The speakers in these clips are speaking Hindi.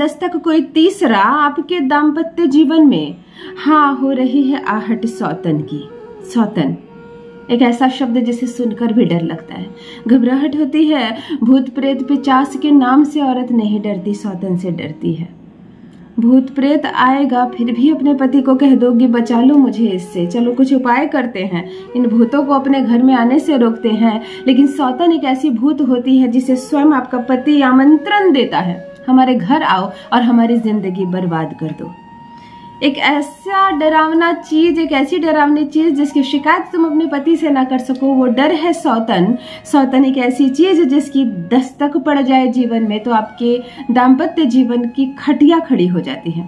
दस्तक कोई तीसरा आपके दाम्पत्य जीवन में। हाँ, हो रही है आहट सौतन की। सौतन एक ऐसा शब्द जिसे सुनकर भी डर लगता है, घबराहट होती है। भूत प्रेत पिचास के नाम से औरत नहीं डरती, सौतन से डरती है। भूत प्रेत आएगा फिर भी अपने पति को कह दोगी बचा लो मुझे इससे। चलो कुछ उपाय करते हैं, इन भूतों को अपने घर में आने से रोकते हैं। लेकिन सौतन एक ऐसी भूत होती है जिसे स्वयं आपका पति आमंत्रण देता है, हमारे घर आओ और हमारी जिंदगी बर्बाद कर दो। एक ऐसा डरावना चीज, एक ऐसी डरावनी चीज जिसकी शिकायत तुम अपने पति से ना कर सको, वो डर है सौतन। सौतन एक ऐसी चीज जिसकी दस्तक पड़ जाए जीवन में तो आपके दाम्पत्य जीवन की खटिया खड़ी हो जाती है,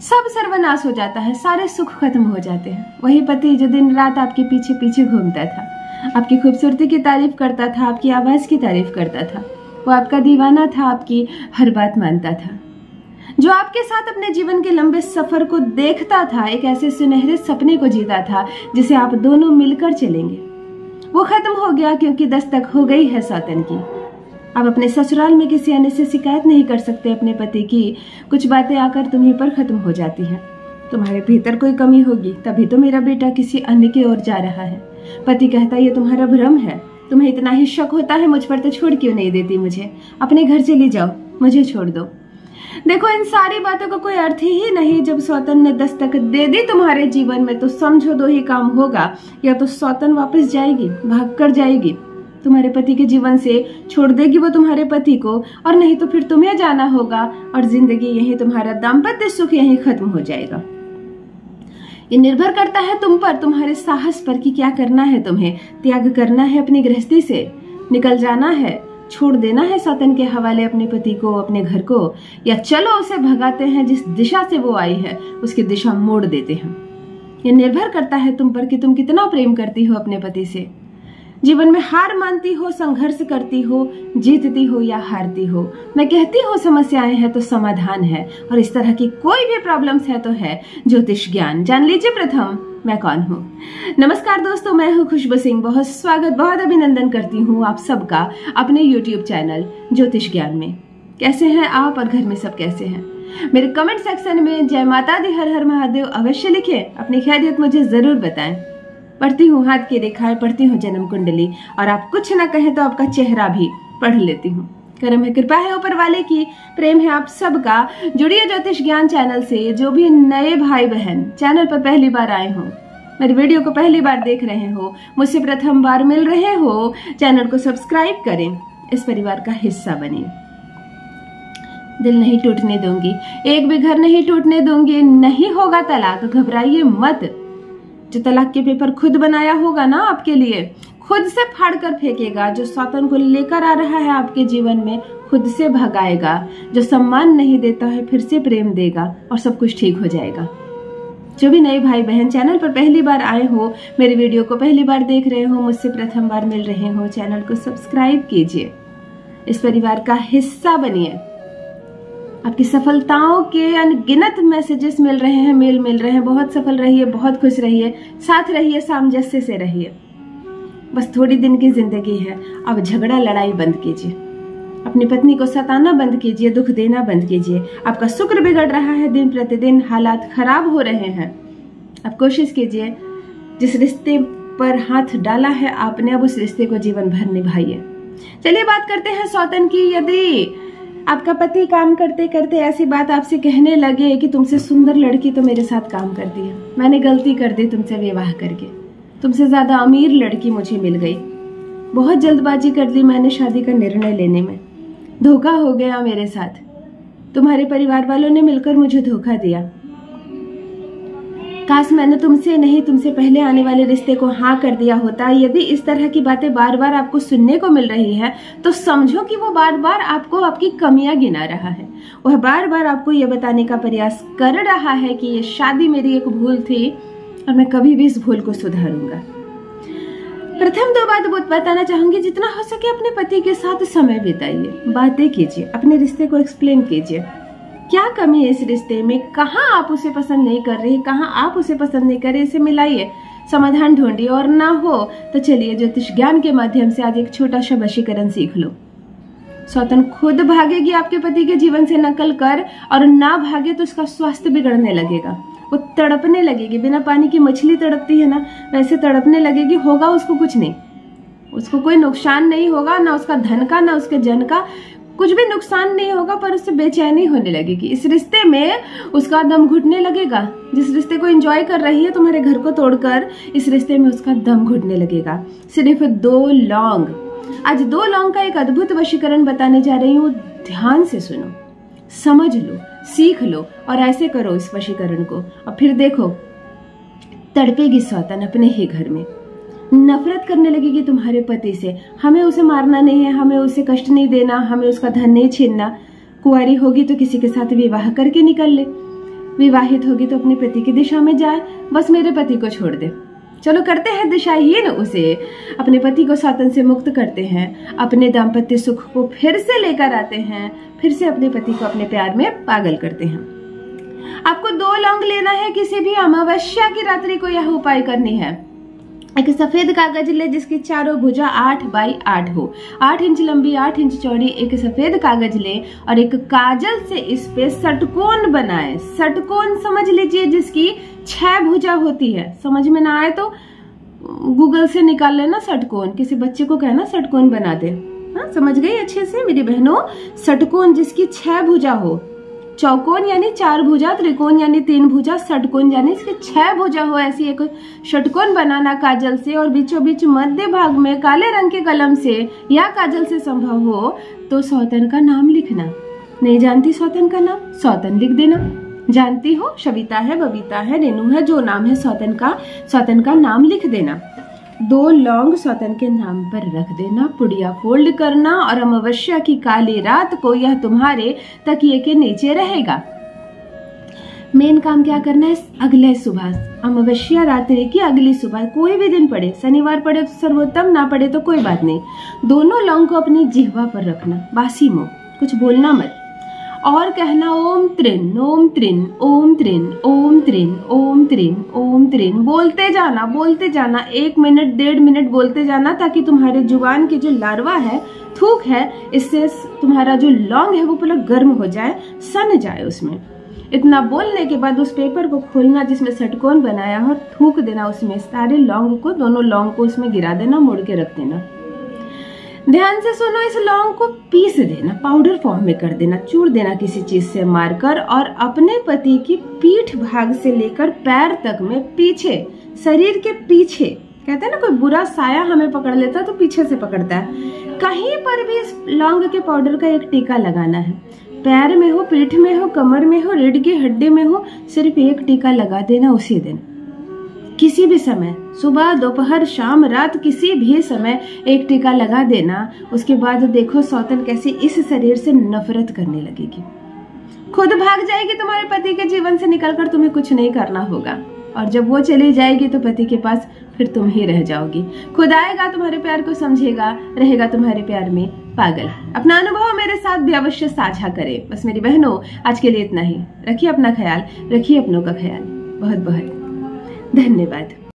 सब सर्वनाश हो जाता है, सारे सुख खत्म हो जाते हैं। वही पति जो दिन रात आपके पीछे पीछे घूमता था, आपकी खूबसूरती की तारीफ करता था, आपकी आवाज की तारीफ करता था, वो आपका दीवाना था, आपकी हर बात मानता था, जो आपके साथ अपने जीवन के लंबे सफर को देखता था, एक ऐसे सुनहरे सपने को जीता था जिसे आप दोनों मिलकर चलेंगे, वो खत्म हो गया क्योंकि दस्तक हो गई है सौतन की। आप अपने ससुराल में किसी अन्य से शिकायत नहीं कर सकते अपने पति की, कुछ बातें आकर तुम्हीं पर खत्म हो जाती हैं। तुम्हारे भीतर कोई कमी होगी तभी तो मेरा बेटा किसी अन्य की ओर जा रहा है। पति कहता ये तुम्हारा भ्रम है, तुम्हें इतना ही शक होता है मुझ पर तो छोड़ क्यों नहीं देती मुझे, अपने घर चली जाओ, मुझे छोड़ दो। देखो इन सारी बातों का कोई अर्थ ही नहीं। जब सौतन ने दस्तक दे दी तुम्हारे जीवन में तो समझो दो ही काम होगा, या तो सौतन वापस जाएगी, भाग कर जाएगी, तुम्हारे पति के जीवन से छोड़ देगी वो तुम्हारे पति को, और नहीं तो फिर तुम्हें जाना होगा और जिंदगी यही, तुम्हारा दाम्पत्य सुख यही खत्म हो जाएगा। ये निर्भर करता है तुम पर, तुम्हारे साहस पर कि क्या करना है तुम्हें। त्याग करना है अपनी गृहस्थी से, निकल जाना है, छोड़ देना है सौतन के हवाले अपने पति को, अपने घर को, या चलो उसे भगाते हैं, जिस दिशा से वो आई है उसकी दिशा मोड़ देते हैं। ये निर्भर करता है तुम पर कि तुम कितना प्रेम करती हो अपने पति से। जीवन में हार मानती हो, संघर्ष करती हो, जीतती हो या हारती हो। मैं कहती हूँ समस्याएं हैं तो समाधान है, और इस तरह की कोई भी प्रॉब्लम्स है तो है ज्योतिष ज्ञान। जान लीजिए प्रथम मैं कौन हूँ। नमस्कार दोस्तों, मैं हूँ खुशबू सिंह। बहुत स्वागत, बहुत अभिनंदन करती हूँ आप सबका अपने YouTube चैनल ज्योतिष ज्ञान में। कैसे हैं आप और घर में सब कैसे हैं? मेरे कमेंट सेक्शन में जय माता दी, हर हर महादेव अवश्य लिखें, अपनी खैरियत मुझे जरूर बताएं। पढ़ती हूँ हाथ की रेखाएं, पढ़ती हूँ जन्म कुंडली, और आप कुछ ना कहें तो आपका चेहरा भी पढ़ लेती हूँ। करम है, कृपा है ऊपर वाले की, प्रेम है आप सबका। जुड़िए ज्योतिष ज्ञान चैनल से। जो भी नए भाई बहन चैनल पर पहली बार आए हो, मेरे वीडियो को पहली बार देख रहे हो, मुझसे प्रथम बार मिल रहे हो, चैनल को सब्सक्राइब करें, इस परिवार का हिस्सा बनिए। दिल नहीं टूटने दूंगी, एक भी घर नहीं टूटने दूंगी, नहीं होगा तलाक, घबराइए मत। जो तलाक के पेपर खुद बनाया होगा ना आपके लिए, खुद से फाड़ कर फेंकेगा। जो सौतन को लेकर आ रहा है आपके जीवन में, खुद से भगाएगा। जो सम्मान नहीं देता है फिर से प्रेम देगा और सब कुछ ठीक हो जाएगा। जो भी नए भाई बहन चैनल पर पहली बार आए हो, मेरे वीडियो को पहली बार देख रहे हो, मुझसे प्रथम बार मिल रहे हो, चैनल को सब्सक्राइब कीजिए, इस परिवार का हिस्सा बनिए। आपकी सफलताओं के अनगिनत मैसेजेस मिल रहे हैं, मेल मिल रहे हैं। बहुत सफल रहिए, बहुत खुश रहिए, साथ रहिए, सामंजस्य से रहिए। बस थोड़ी दिन की जिंदगी है, अब झगड़ा लड़ाई बंद कीजिए, अपनी पत्नी को सताना बंद कीजिए, दुख देना बंद कीजिए। आपका शुक्र बिगड़ रहा है, दिन प्रतिदिन हालात खराब हो रहे हैं। अब कोशिश कीजिए, जिस रिश्ते पर हाथ डाला है आपने, अब उस रिश्ते को जीवन भर निभाइए। चलिए बात करते हैं सौतन की। यदि आपका पति काम करते करते ऐसी बात आपसे कहने लगे कि तुमसे सुंदर लड़की तो मेरे साथ काम करती है, मैंने गलती कर दी तुमसे विवाह करके, तुमसे ज्यादा अमीर लड़की मुझे मिल गई, बहुत जल्दबाजी कर दी मैंने शादी का निर्णय लेने में, धोखा हो गया मेरे साथ, तुम्हारे परिवार वालों ने मिलकर मुझे धोखा दिया, काश मैंने तुमसे नहीं तुमसे पहले आने वाले रिश्ते को हाँ कर दिया होता। यदि इस तरह की बातें बार बार आपको सुनने को मिल रही है तो समझो कि वो बार बार आपको आपकी कमियां गिना रहा है। वह बार बार आपको यह बताने का प्रयास कर रहा है कि ये शादी मेरी एक भूल थी और मैं कभी भी इस भूल को सुधारूंगा। प्रथम दो बात बताना चाहूंगी, जितना हो सके अपने पति के साथ समय बिताइए, बातें कीजिए, अपने रिश्ते को एक्सप्लेन कीजिए। क्या कमी है इस रिश्ते में, कहाँ आप उसे पसंद नहीं कर रही, कहाँ आप उसे पसंद नहीं कर रहे, इसे मिलाइए, समाधान ढूंढिए। और ना हो तो चलिए ज्योतिष ज्ञान के माध्यम से आज एक छोटा सा वशीकरण सीख लो। सौतन खुद भागेगी आपके पति के जीवन से नकल कर, और ना भागे तो उसका स्वास्थ्य बिगड़ने लगेगा, वो तड़पने लगेगी। बिना पानी की मछली तड़पती है ना, वैसे तड़पने लगेगी। होगा उसको कुछ नहीं, उसको कोई नुकसान नहीं होगा, ना उसका धन का ना उसके जन का, कुछ भी नुकसान नहीं होगा, पर उससे बेचैनी होने लगेगी। इस रिश्ते में उसका दम घुटने लगेगा। जिस रिश्ते को एंजॉय कर रही है तुम्हारे घर को तोड़कर, इस रिश्ते में उसका दम घुटने लगेगा। सिर्फ 2 लौंग, आज 2 लौंग का एक अद्भुत वशीकरण बताने जा रही हूँ। ध्यान से सुनो, समझ लो, सीख लो और ऐसे करो इस वशीकरण को, और फिर देखो तड़पेगी सौतन अपने ही घर में, नफरत करने लगेगी तुम्हारे पति से। हमें उसे मारना नहीं है, हमें उसे कष्ट नहीं देना, हमें उसका धन नहीं छीनना। कुंवारी होगी तो किसी के साथ विवाह करके निकल ले, विवाहित होगी तो अपने पति की दिशा में जाए, बस मेरे पति को छोड़ दे। चलो करते हैं दिशाहीन उसे, अपने पति को सौतन से मुक्त करते हैं, अपने दाम्पत्य सुख को फिर से लेकर आते हैं, फिर से अपने पति को अपने प्यार में पागल करते हैं। आपको 2 लौंग लेना है। किसी भी अमावस्या की रात्रि को यह उपाय करनी है। एक सफेद कागज ले जिसकी चारों भुजा 8 बाई 8 हो, 8 इंच लंबी 8 इंच चौड़ी एक सफेद कागज ले और एक काजल से इस पे षटकोण बनाए। षटकोण समझ लीजिए जिसकी 6 भुजा होती है। समझ में ना आए तो गूगल से निकाल लेना षटकोण, किसी बच्चे को कहना षटकोण बना दे। हाँ, समझ गई अच्छे से मेरी बहनों। षटकोण जिसकी 6 भुजा हो, चौकोन यानी 4 भुजा, त्रिकोण यानी 3 भुजा, षटकोण यानी इसके 6 भुजा हो, ऐसी एक षटकोण बनाना काजल से, और बीचों बीच मध्य भाग में काले रंग के कलम से या काजल से संभव हो तो सौतन का नाम लिखना। नहीं जानती सौतन का नाम, सौतन लिख देना। जानती हो, शविता है, बबीता है, रेनू है, जो नाम है सौतन का नाम लिख देना। 2 लौंग सौतन के नाम पर रख देना, पुड़िया फोल्ड करना, और अमावस्या की काली रात को यह तुम्हारे तकिए के नीचे रहेगा। मेन काम क्या करना है, अगले सुबह, अमावस्या रात्रि की अगली सुबह, कोई भी दिन पड़े, शनिवार पड़े तो सर्वोत्तम, ना पड़े तो कोई बात नहीं, दोनों लौंग को अपनी जिह्वा पर रखना, बासी मुंह, कुछ बोलना मत, और कहना ओम त्रिन ओम त्रिन ओम त्रिन ओम त्रिन ओम त्रिन ओम त्रिन। बोलते जाना 1 मिनट 1.5 मिनट बोलते जाना, ताकि तुम्हारे जुबान की जो लार्वा है, थूक है, इससे तुम्हारा जो लौंग है वो पूरा गर्म हो जाए, सन जाए उसमें। इतना बोलने के बाद उस पेपर को खोलना जिसमें षटकोण बनाया और थूक देना उसमें, सारे लौंग को, दोनों लौंग को उसमें गिरा देना, मोड़ के रख देना। ध्यान से सुनो, इस लौंग को पीस देना, पाउडर फॉर्म में कर देना, चूर देना किसी चीज से मारकर, और अपने पति की पीठ भाग से लेकर पैर तक में पीछे, शरीर के पीछे, कहते हैं ना कोई बुरा साया हमें पकड़ लेता है तो पीछे से पकड़ता है, कहीं पर भी इस लौंग के पाउडर का एक टीका लगाना है। पैर में हो, पीठ में हो, कमर में हो, रीढ़ की हड्डी में हो, सिर्फ एक टीका लगा देना उसी दिन, किसी भी समय, सुबह, दोपहर, शाम, रात, किसी भी समय एक टीका लगा देना। उसके बाद देखो सौतन कैसे इस शरीर से नफरत करने लगेगी, खुद भाग जाएगी तुम्हारे पति के जीवन से निकलकर, तुम्हें कुछ नहीं करना होगा। और जब वो चली जाएगी तो पति के पास फिर तुम ही रह जाओगी। खुद आएगा, तुम्हारे प्यार को समझेगा, रहेगा तुम्हारे प्यार में पागल। अपना अनुभव मेरे साथ भी अवश्य साझा करें। बस मेरी बहनों, आज के लिए इतना ही। रखिए अपना ख्याल, रखिए अपनों का ख्याल। बहुत बहुत धन्यवाद।